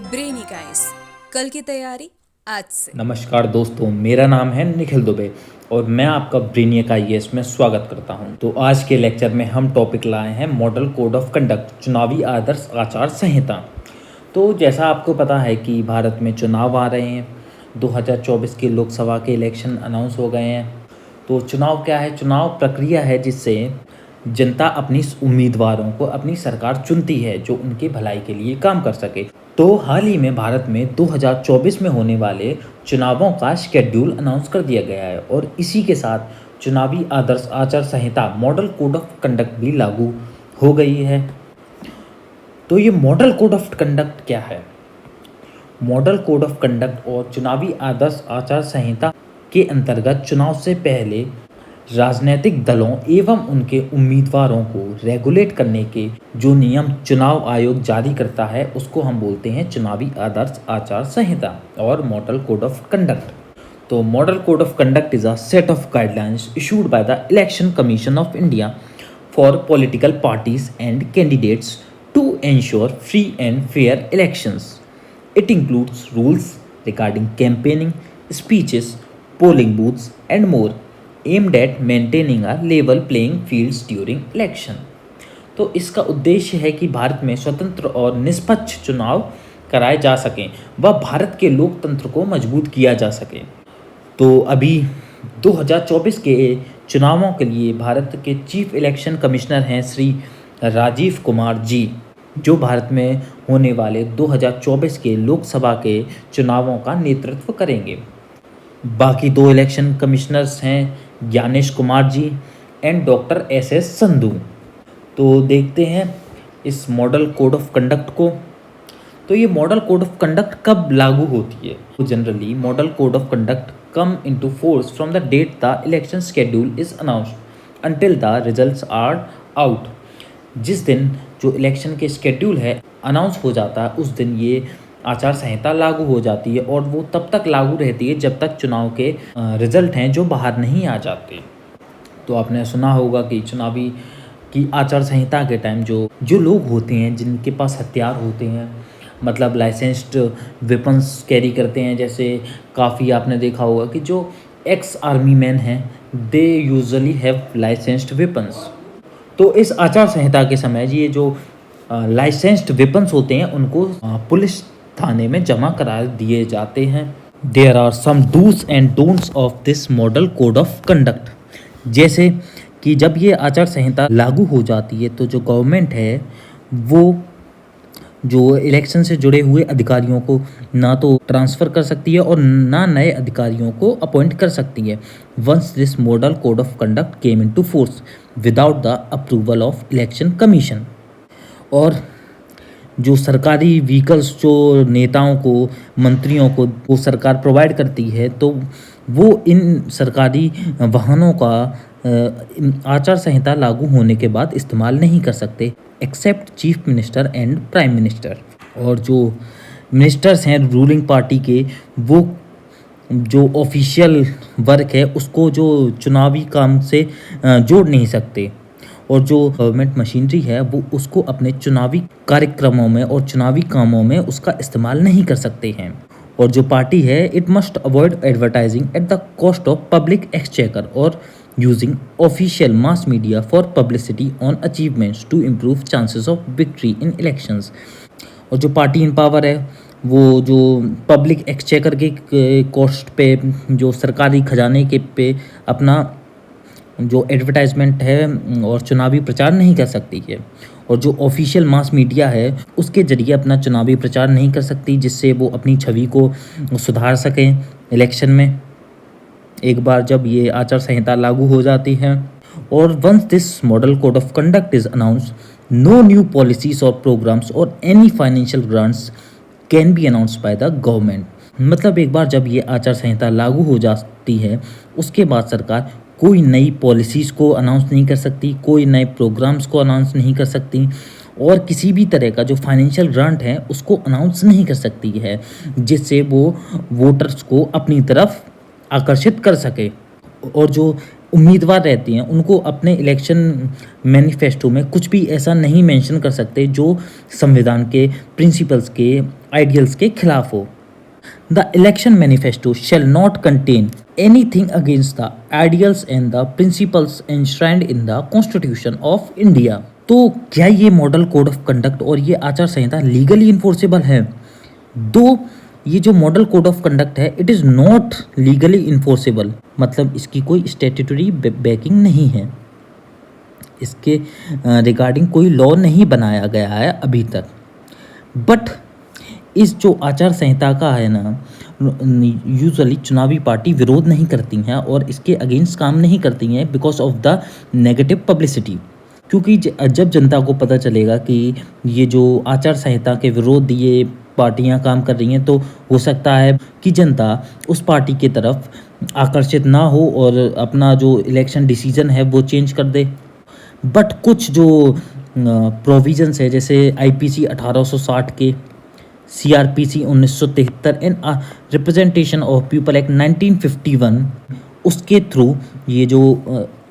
Brainy guys, कल की तैयारी आज से। नमस्कार दोस्तों, मेरा नाम है निखिल दुबे और मैं आपका ब्रेनियक आईएएस में स्वागत करता हूं। तो आज के लेक्चर में हम टॉपिक लाए हैं मॉडल कोड ऑफ कंडक्ट, चुनावी आदर्श आचार संहिता। तो जैसा आपको पता है कि भारत में चुनाव आ रहे हैं, 2024 के लोकसभा के इलेक्शन अनाउंस हो गए हैं। तो चुनाव क्या है? चुनाव प्रक्रिया है जिससे जनता अपनी उम्मीदवारों को अपनी सरकार चुनती है जो उनकी भलाई के लिए काम कर सके। तो हाल ही में भारत में 2024 में होने वाले चुनावों का शेड्यूल अनाउंस कर दिया गया है और इसी के साथ चुनावी आदर्श आचार संहिता मॉडल कोड ऑफ कंडक्ट भी लागू हो गई है। तो ये मॉडल कोड ऑफ कंडक्ट क्या है? मॉडल कोड ऑफ कंडक्ट और चुनावी आदर्श आचार संहिता के अंतर्गत चुनाव से पहले राजनीतिक दलों एवं उनके उम्मीदवारों को रेगुलेट करने के जो नियम चुनाव आयोग जारी करता है उसको हम बोलते हैं चुनावी आदर्श आचार संहिता और मॉडल कोड ऑफ कंडक्ट। तो model code of conduct is a set of guidelines issued by the Election Commission of India for political parties and candidates to ensure free and fair elections. It includes rules regarding campaigning, speeches, polling booths, and more, aimed at maintaining a level playing fields during election. तो इसका उद्देश्य है कि भारत में स्वतंत्र और निष्पक्ष चुनाव कराए जा सकें व भारत के लोकतंत्र को मजबूत किया जा सके। तो अभी 2024 के चुनावों के लिए भारत के चीफ इलेक्शन कमिश्नर हैं श्री राजीव कुमार जी, जो भारत में होने वाले 2024 के लोकसभा के चुनावों का नेतृत्व करेंगे। बाकी दो इलेक्शन कमिश्नर्स हैं Gyanesh Kumar ji and doctor S Sandhu. तो देखते हैं इस मॉडल कोड ऑफ कंडक्ट को। तो ये मॉडल कोड ऑफ कंडक्ट कब लागू होती है? तो generally model code of conduct come into force from the date the election schedule is announced until the results are out. जिस दिन जो इलेक्शन के शेड्यूल है अनाउंस हो जाता है उस दिन ये आचार संहिता लागू हो जाती है और वो तब तक लागू रहती है जब तक चुनाव के रिजल्ट हैं जो बाहर नहीं आ जाते। तो आपने सुना होगा कि चुनावी की आचार संहिता के टाइम जो लोग होते हैं जिनके पास हथियार होते हैं, मतलब लाइसेंस्ड वेपन्स कैरी करते हैं, जैसे काफ़ी आपने देखा होगा कि जो एक्स आर्मी मैन हैं they usually have licensed weapons. तो इस आचार संहिता के समय ये जो लाइसेंस्ड वेपन्स होते हैं उनको पुलिस थाने में जमा करा दिए जाते हैं। There are some dos and don'ts of this model code of conduct. जैसे कि जब ये आचार संहिता लागू हो जाती है तो जो गवर्नमेंट है वो जो इलेक्शन से जुड़े हुए अधिकारियों को ना तो ट्रांसफ़र कर सकती है और ना नए अधिकारियों को अपॉइंट कर सकती है once this model code of conduct came into force without the approval of Election Commission. और जो सरकारी व्हीकल्स जो नेताओं को, मंत्रियों को वो सरकार प्रोवाइड करती है तो वो इन सरकारी वाहनों का आचार संहिता लागू होने के बाद इस्तेमाल नहीं कर सकते except chief minister and prime minister. और जो मिनिस्टर्स हैं रूलिंग पार्टी के, वो जो ऑफिशियल वर्क है उसको जो चुनावी काम से जोड़ नहीं सकते और जो गवर्नमेंट मशीनरी है वो उसको अपने चुनावी कार्यक्रमों में और चुनावी कामों में उसका इस्तेमाल नहीं कर सकते हैं। और जो पार्टी है it must avoid advertising at the cost of public exchequer और using official mass media for publicity on achievements to improve chances of victory in elections. और जो पार्टी इन पावर है वो जो पब्लिक एक्सचेकर के कॉस्ट पे, जो सरकारी खजाने के पे अपना जो एडवर्टाइजमेंट है और चुनावी प्रचार नहीं कर सकती है। और जो ऑफिशियल मास मीडिया है उसके ज़रिए अपना चुनावी प्रचार नहीं कर सकती जिससे वो अपनी छवि को सुधार सकें इलेक्शन में एक बार जब ये आचार संहिता लागू हो जाती है। और once this model code of conduct is announced no new policies और प्रोग्राम्स और any financial grants can be announced by the government. मतलब एक बार जब ये आचार संहिता लागू हो जाती है उसके बाद सरकार कोई नई पॉलिसीज़ को अनाउंस नहीं कर सकती, कोई नए प्रोग्राम्स को अनाउंस नहीं कर सकती और किसी भी तरह का जो फाइनेंशियल ग्रांट है उसको अनाउंस नहीं कर सकती है जिससे वो वोटर्स को अपनी तरफ आकर्षित कर सके। और जो उम्मीदवार रहते हैं उनको अपने इलेक्शन मैनिफेस्टो में कुछ भी ऐसा नहीं मेंशन कर सकते जो संविधान के प्रिंसिपल्स के आइडियल्स के खिलाफ हो। The election manifesto shall not contain anything against the ideals and the principles enshrined in the Constitution of India। तो क्या ये मॉडल कोड ऑफ कंडक्ट और ये आचार संहिता लीगली इन्फोर्सेबल है? दो ये जो मॉडल कोड ऑफ कंडक्ट है it is not legally enforceable, मतलब इसकी कोई स्टैट्यूटरी बैकिंग नहीं है, इसके रिगार्डिंग कोई लॉ नहीं बनाया गया है अभी तक। बट इस जो आचार संहिता का है ना, यूजुअली चुनावी पार्टी विरोध नहीं करती हैं और इसके अगेंस्ट काम नहीं करती हैं because of the negative publicity. क्योंकि जब जनता को पता चलेगा कि ये जो आचार संहिता के विरोध ये पार्टियां काम कर रही हैं तो हो सकता है कि जनता उस पार्टी की तरफ आकर्षित ना हो और अपना जो इलेक्शन डिसीजन है वो चेंज कर दे। बट कुछ जो प्रोविजंस है जैसे आईपीसी 1860 के, CrPC 1973 and representation of people act 1951, उसके थ्रू ये जो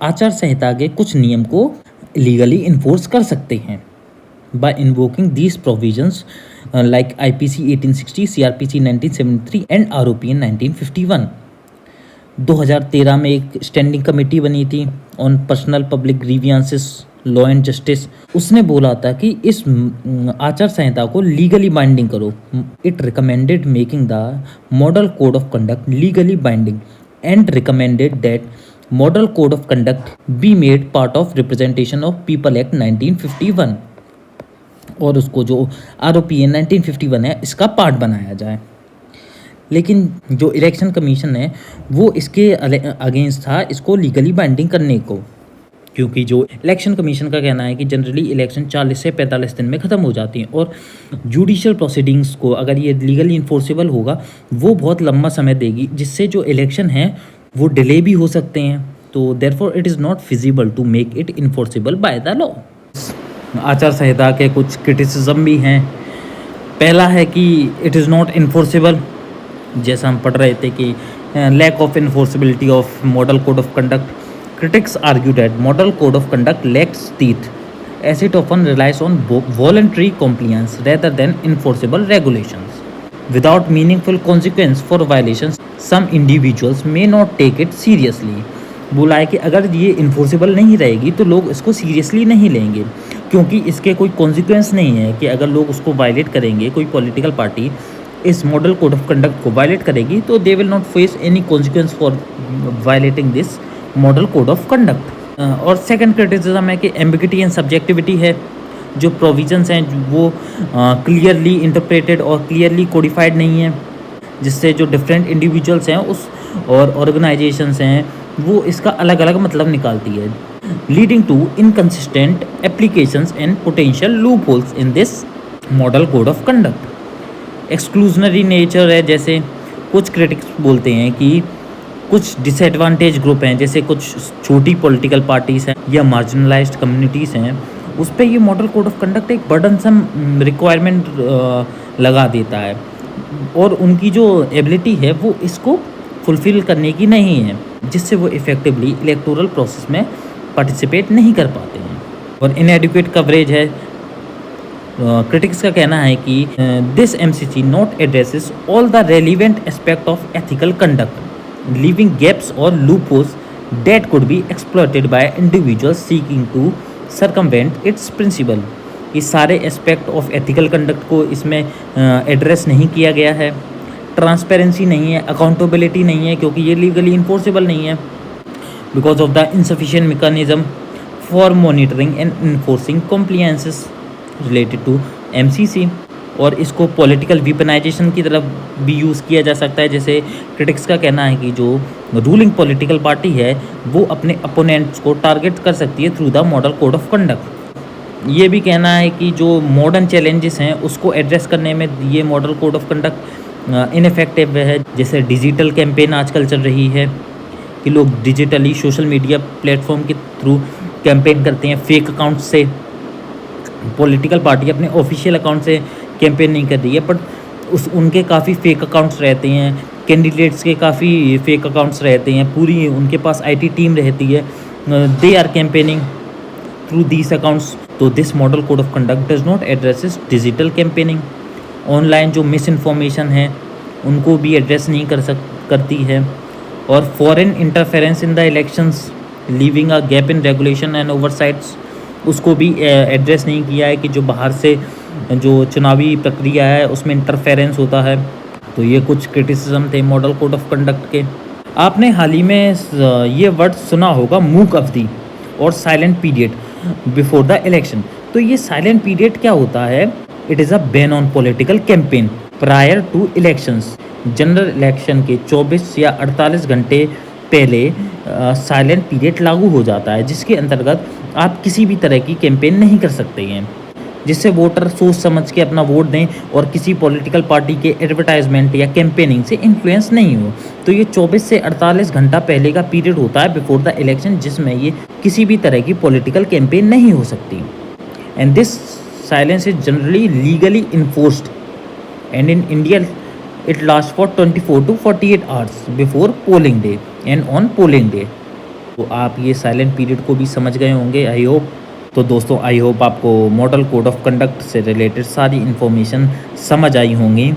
आचार संहिता के कुछ नियम को लीगली इन्फोर्स कर सकते हैं by invoking these provisions like IPC 1860, CrPC 1973 and ROPN 1951। 2013 में एक स्टैंडिंग कमेटी बनी थी on personnel public grievances law and justice. उसने बोला था कि इस आचार संहिता को लीगली बाइंडिंग करो। It recommended making the model code of conduct legally binding and recommended that model code of conduct be made part of representation of people act 1951 और उसको जो आरओपीएन 1951 है इसका पार्ट बनाया जाए। लेकिन जो इलेक्शन कमीशन है वो इसके अगेंस्ट था इसको लीगली बाइंडिंग करने को, क्योंकि जो इलेक्शन कमीशन का कहना है कि जनरली इलेक्शन 40 से 45 दिन में ख़त्म हो जाती हैं और जुडिशियल प्रोसीडिंग्स को अगर ये लीगली इन्फोर्सेबल होगा वो बहुत लंबा समय देगी, जिससे जो इलेक्शन है वो डिले भी हो सकते हैं। तो therefore it is not feasible to make it enforceable by the law. आचार संहिता के कुछ क्रिटिसिज्म भी हैं। पहला है कि इट इज़ नॉट इन्फोर्सेबल, जैसा हम पढ़ रहे थे कि lack of enforceability of model code of conduct. Critics argue that model code of conduct lacks teeth, as it often relies on voluntary compliance rather than enforceable regulations. Without meaningful consequence for violations, some individuals may not take it seriously. बोला है कि अगर ये enforceable नहीं रहेगी तो लोग इसको सीरियसली नहीं लेंगे, क्योंकि इसके कोई कॉन्सिक्वेंस नहीं है कि अगर लोग उसको वायलेट करेंगे, कोई पॉलिटिकल पार्टी इस मॉडल कोड ऑफ कंडक्ट को वायलेट करेगी तो they will not face any consequence for violating this model code of conduct. और सेकंड क्रिटिसिज्म है कि एम्बिगिटी एंड सब्जेक्टिविटी है, जो प्रोविजंस हैं वो क्लियरली इंटरप्रेटेड और क्लियरली कोडिफाइड नहीं है, जिससे जो डिफरेंट इंडिविजुअल्स हैं उस और ऑर्गेनाइजेशंस हैं वो इसका अलग अलग मतलब निकालती है, leading to inconsistent applications and potential loopholes in this model code of conduct. Exclusionary nature है, जैसे कुछ क्रिटिक्स बोलते हैं कि कुछ डिसएडवांटेज ग्रुप हैं, जैसे कुछ छोटी पॉलिटिकल पार्टीज़ हैं या मार्जिनलाइज्ड कम्युनिटीज़ हैं, उस पर ये मॉडल कोड ऑफ कंडक्ट एक बर्डनसम रिक्वायरमेंट लगा देता है और उनकी जो एबिलिटी है वो इसको फुलफ़िल करने की नहीं है, जिससे वो इफ़ेक्टिवली इलेक्टोरल प्रोसेस में पार्टिसिपेट नहीं कर पाते हैं। और इनएडिक्वेट कवरेज है। क्रिटिक्स का कहना है कि this MCC not addresses all the relevant aspect of ethical conduct, leaving gaps or loopholes that could be exploited by individuals seeking to circumvent its principle। ये सारे एस्पेक्ट ऑफ एथिकल कंडक्ट को इसमें address नहीं किया गया है। Transparency नहीं है, अकाउंटेबिलिटी नहीं है, क्योंकि ये लीगली इन्फोर्सेबल नहीं है because of the insufficient mechanism for monitoring and enforcing compliances related to MCC. और इसको पॉलिटिकल वीपनाइजेशन की तरफ भी यूज़ किया जा सकता है। जैसे क्रिटिक्स का कहना है कि जो रूलिंग पॉलिटिकल पार्टी है वो अपने अपोनेंट्स को टारगेट कर सकती है through the model code of conduct. ये भी कहना है कि जो मॉडर्न चैलेंजेस हैं उसको एड्रेस करने में ये model code of conduct ineffective है। जैसे डिजिटल कैंपेन आजकल चल रही है कि लोग डिजिटली सोशल मीडिया प्लेटफॉर्म के थ्रू कैंपेन करते हैं फेक अकाउंट से। पॉलिटिकल पार्टी अपने ऑफिशियल अकाउंट से कैंपेन नहीं कर रही है, बट उनके काफ़ी फेक अकाउंट्स रहते हैं कैंडिडेट्स के काफ़ी फेक अकाउंट्स रहते हैं, पूरी उनके पास आईटी टीम रहती है, they are campaigning through these accounts. तो this model code of conduct does not addresses digital campaigning. Online जो मिस इन्फॉर्मेशन है उनको भी एड्रेस नहीं करती है। और foreign interference in the elections leaving a gap in regulation and oversights, उसको भी एड्रेस नहीं किया है कि जो बाहर से जो चुनावी प्रक्रिया है उसमें इंटरफेरेंस होता है। तो ये कुछ क्रिटिसिज्म थे मॉडल कोड ऑफ कंडक्ट के। आपने हाल ही में ये वर्ड सुना होगा, मूक अवधि और silent period before the election. तो ये साइलेंट पीरियड क्या होता है? It is a ban on political campaign prior to elections. General election के 24 या 48 घंटे पहले साइलेंट पीरियड लागू हो जाता है, जिसके अंतर्गत आप किसी भी तरह की कैंपेन नहीं कर सकते हैं, जिससे वोटर सोच समझ के अपना वोट दें और किसी पॉलिटिकल पार्टी के एडवर्टाइजमेंट या कैंपेनिंग से इन्फ्लुएंस नहीं हो। तो ये 24 से 48 घंटा पहले का पीरियड होता है बिफोर द इलेक्शन, जिसमें ये किसी भी तरह की पॉलिटिकल कैंपेन नहीं हो सकती। And this silence is generally legally enforced and in India it last for 24 to 48 hours before polling day and on polling day. तो आप ये साइलेंट पीरियड को भी समझ गए होंगे, आई होप। तो दोस्तों, आई होप आपको मॉडल कोड ऑफ कंडक्ट से रिलेटेड सारी इन्फॉर्मेशन समझ आई होंगी,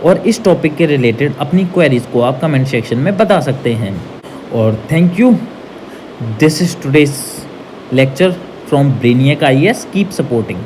और इस टॉपिक के रिलेटेड अपनी क्वेरीज को आप कमेंट सेक्शन में बता सकते हैं। और thank you. This is today's lecture from Brainiac IAS। Keep supporting.